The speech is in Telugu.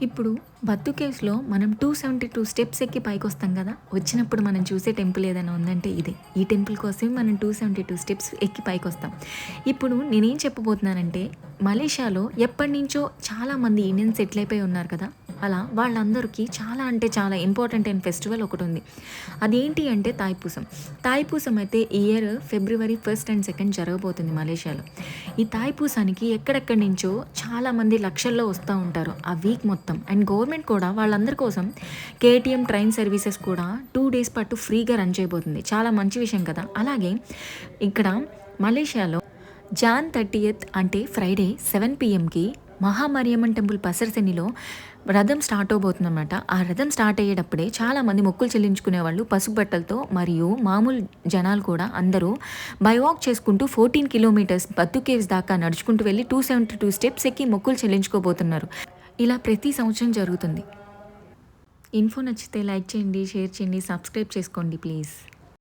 ఇప్పుడు బత్తు కేవ్స్‌లో మనం 272 స్టెప్స్ ఎక్కి పైకొస్తాం గదా! వచ్చినప్పుడు మనం చూసే టెంపుల్ ఏదైనా ఉందంటే ఇదే. ఈ టెంపుల్ కోసమే మనం 272 స్టెప్స్ ఎక్కి పైకొస్తాం. ఇప్పుడు నేనేం చెప్పబోతున్నానంటే, మలేషియాలో ఎప్పటినుంచో చాలామంది ఇండియన్స్ సెటిల్ అయిపోయి ఉన్నారు కదా! అలా వాళ్ళందరికీ చాలా అంటే చాలా ఇంపార్టెంట్ అయిన ఫెస్టివల్ ఒకటుంది. అదేంటి అంటే తాయిపూసం. తాయిపూసం అయితే ఈ ఇయర్ ఫిబ్రవరి 1 అండ్ 2 జరగబోతుంది మలేషియాలో. ఈ తాయిపూసానికి ఎక్కడెక్కడి నుంచో చాలామంది లక్షల్లో వస్తా ఉంటారు ఆ వీక్ మొత్తం. అండ్ గవర్నమెంట్ కూడా వాళ్ళందరి కోసం కేటీఎం ట్రైన్ సర్వీసెస్ కూడా 2 డేస్ పాటు ఫ్రీగా రన్ చేయబోతుంది. చాలా మంచి విషయం కదా! అలాగే ఇక్కడ మలేషియాలో జాన్ 30థ్ అంటే ఫ్రైడే 7 పీఎంకి మహామరియమ్మన్ టెంపుల్ పసరసెనిలో రథం స్టార్ట్ అవబోతుందనమాట. ఆ రథం స్టార్ట్ అయ్యేటప్పుడే చాలామంది మొక్కులు చెల్లించుకునేవాళ్ళు పసుపు బట్టలతో మరియు మామూలు జనాలు కూడా అందరూ బై వాక్ చేసుకుంటూ 14 కిలోమీటర్స్ బత్తు కేవ్స్ దాకా నడుచుకుంటూ వెళ్ళి 272 స్టెప్స్ ఎక్కి మొక్కులు చెల్లించుకోబోతున్నారు. ఇలా ప్రతి సంవత్సరం జరుగుతుంది. ఇన్ఫో నచ్చితే లైక్ చేయండి, షేర్ చేయండి, సబ్స్క్రైబ్ చేసుకోండి ప్లీజ్.